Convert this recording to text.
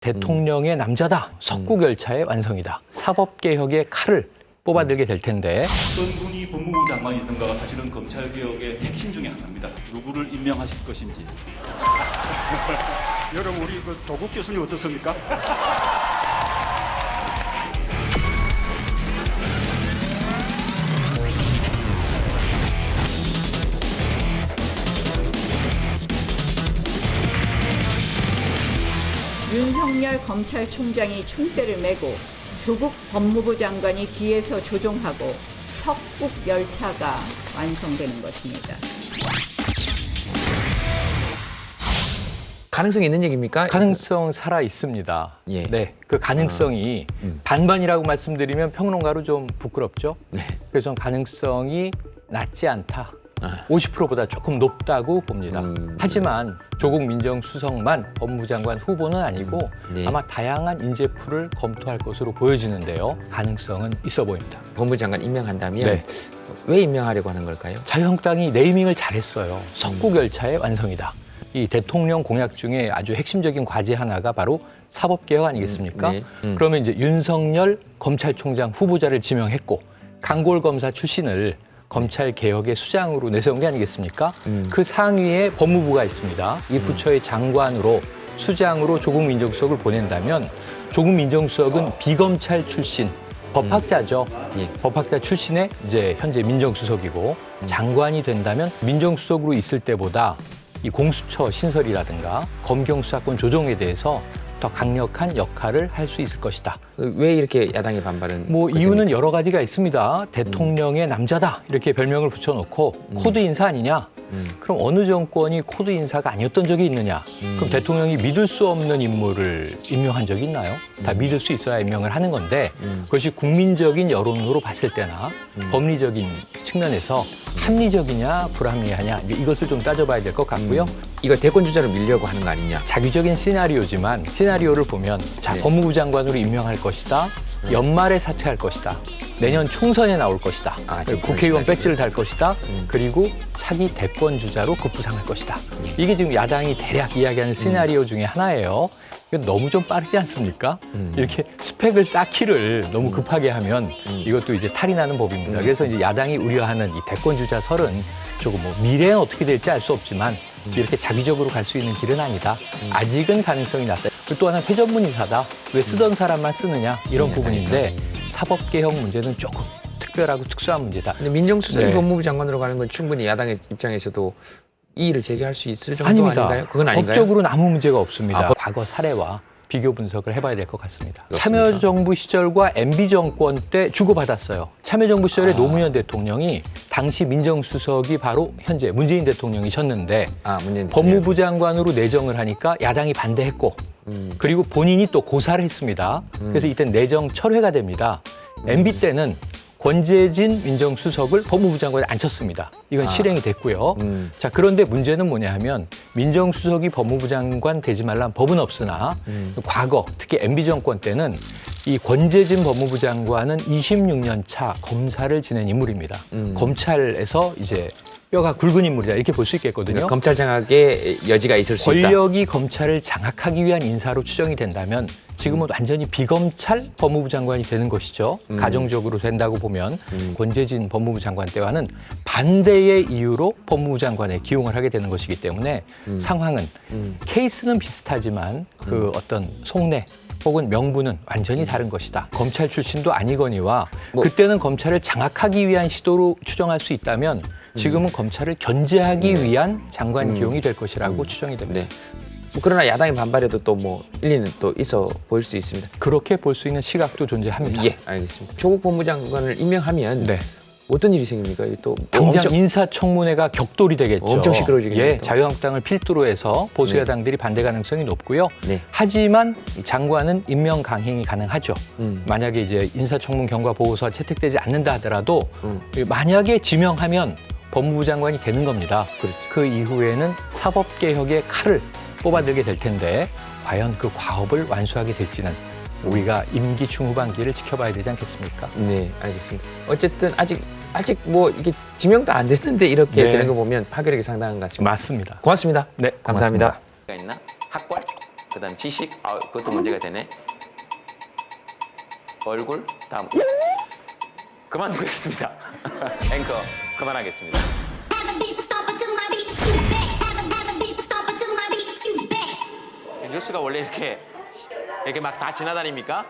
대통령의 남자다. 석구결차의 완성이다. 사법개혁의 칼을 뽑아들게 될 텐데. 어떤 분이 법무부 장관이든가가 사실은 검찰개혁의 핵심 중에 하나입니다. 누구를 임명하실 것인지. 여러분 우리 그 조국 교수님 어떻습니까? 윤석열 검찰총장이 총대를 메고 조국 법무부 장관이 뒤에서 조종하고 석국 열차가 완성되는 것입니다. 가능성이 있는 얘기입니까? 가능성 살아 있습니다. 예. 네, 그 가능성이 반반이라고 말씀드리면 평론가로 좀 부끄럽죠. 네. 그래서 저는 가능성이 낮지 않다. 아. 50%보다 조금 높다고 봅니다. 하지만 조국 민정수석만 법무부 장관 후보는 아니고 네. 아마 다양한 인재풀을 검토할 것으로 보여지는데요. 가능성은 있어 보입니다. 법무부 장관 임명한다면 네. 왜 임명하려고 하는 걸까요? 자유한국당이 네이밍을 잘했어요. 석구결차의 완성이다. 이 대통령 공약 중에 아주 핵심적인 과제 하나가 바로 사법개혁 아니겠습니까? 네. 그러면 이제 윤석열 검찰총장 후보자를 지명했고 강골검사 출신을 검찰개혁의 수장으로 내세운 게 아니겠습니까? 그 상위에 법무부가 있습니다. 이 부처의 장관으로 수장으로 조국 민정수석을 보낸다면 조국 민정수석은 비검찰 출신 법학자죠. 예. 법학자 출신의 이제 현재 민정수석이고 장관이 된다면 민정수석으로 있을 때보다 이 공수처 신설이라든가 검경 수사권 조정에 대해서 더 강력한 역할을 할 수 있을 것이다. 왜 이렇게 야당의 반발은? 뭐 거셉니까? 이유는 여러 가지가 있습니다. 대통령의 남자다 이렇게 별명을 붙여놓고 코드 인사 아니냐? 그럼 어느 정권이 코드 인사가 아니었던 적이 있느냐? 그럼 대통령이 믿을 수 없는 인물을 임명한 적이 있나요? 다 믿을 수 있어야 임명을 하는 건데 그것이 국민적인 여론으로 봤을 때나 법리적인 측면에서 합리적이냐 불합리하냐 이것을 좀 따져봐야 될 것 같고요. 이거 대권 주자로 밀려고 하는 거 아니냐? 자기적인 시나리오지만 시나리오를 보면 자 네. 법무부 장관으로 임명할 것이다. 연말에 사퇴할 것이다. 내년 총선에 나올 것이다. 그리고 국회의원 배지를 달 것이다. 그리고 차기 대권 주자로 급부상할 것이다. 이게 지금 야당이 대략 이야기하는 시나리오 중에 하나예요. 이거 너무 좀 빠르지 않습니까? 이렇게 스펙을 쌓기를 너무 급하게 하면 이것도 이제 탈이 나는 법입니다. 그래서 이제 야당이 우려하는 이 대권 주자 설은 조금 뭐 미래는 어떻게 될지 알 수 없지만 이렇게 자기적으로 갈 수 있는 길은 아니다. 아직은 가능성이 낮다. 그리고 또 하나 회전문 인사다. 왜 쓰던 사람만 쓰느냐 이런 부분인데 사법개혁 문제는 조금 특별하고 특수한 문제다. 근데 민정수석이 네. 법무부 장관으로 가는 건 충분히 야당의 입장에서도 이의를 제기할 수 있을 정도 아닙니다. 아닌가요? 그건 아닌가요? 법적으로는 아무 문제가 없습니다. 아, 과거 사례와 비교 분석을 해봐야 될 것 같습니다. 그렇습니까? 참여정부 시절과 MB 정권 때 주고받았어요. 참여정부 시절에 노무현 대통령이 당시 민정수석이 바로 현재 문재인 대통령이셨는데 문재인 법무부 장관으로 내정을 하니까 야당이 반대했고 그리고 본인이 또 고사를 했습니다. 그래서 이때 내정 철회가 됩니다. MB 때는 권재진 민정수석을 법무부 장관에 앉혔습니다. 이건 실행이 됐고요. 자, 그런데 문제는 뭐냐 하면 민정수석이 법무부 장관 되지 말라는 법은 없으나 과거 특히 MB 정권 때는 이 권재진 법무부 장관은 26년 차 검사를 지낸 인물입니다. 검찰에서 이제 뼈가 굵은 인물이다 이렇게 볼 수 있겠거든요. 그러니까 검찰 장악의 여지가 있을 수 있다. 권력이 검찰을 장악하기 위한 인사로 추정이 된다면 지금은 완전히 비검찰 법무부 장관이 되는 것이죠. 가정적으로 된다고 보면 권재진 법무부 장관 때와는 반대의 이유로 법무부 장관에 기용을 하게 되는 것이기 때문에 상황은 케이스는 비슷하지만 그 어떤 속내 혹은 명분은 완전히 다른 것이다. 검찰 출신도 아니거니와 그때는 검찰을 장악하기 위한 시도로 추정할 수 있다면 지금은 검찰을 견제하기 위한 장관 기용이 될 것이라고 추정이 됩니다. 네. 그러나 야당의 반발에도 또 뭐 일리는 또 있어 보일 수 있습니다. 그렇게 볼 수 있는 시각도 존재합니다. 예, 알겠습니다. 조국 법무부 장관을 임명하면 네. 어떤 일이 생깁니까? 또 당장 엄청- 인사청문회가 격돌이 되겠죠. 엄청 시끄러워지겠네요, 예, 또. 자유한국당을 필두로 해서 보수 여당들이 반대 가능성이 높고요. 네. 하지만 장관은 임명 강행이 가능하죠. 음. 만약에 이제 인사청문 경과 보고서가 채택되지 않는다 하더라도 만약에 지명하면 법무부 장관이 되는 겁니다. 그렇죠. 그 이후에는 사법개혁의 칼을 뽑아들게 될 텐데 과연 그 과업을 완수하게 될지는 우리가 임기 중후반기를 지켜봐야 되지 않겠습니까? 네, 알겠습니다. 어쨌든 아직 뭐 이게 지명도 안 됐는데 이렇게 네. 되는 거 보면 파괴력이 상당한 것 같습니다. 맞습니다. 고맙습니다. 네, 감사합니다. 고맙습니다. 있나? 학관? 그다음 지식, 그것도 문제가 되네. 얼굴, 다음 그만두겠습니다. 앵커 그만하겠습니다. 뉴스가 원래 이렇게 막 다 지나다닙니까?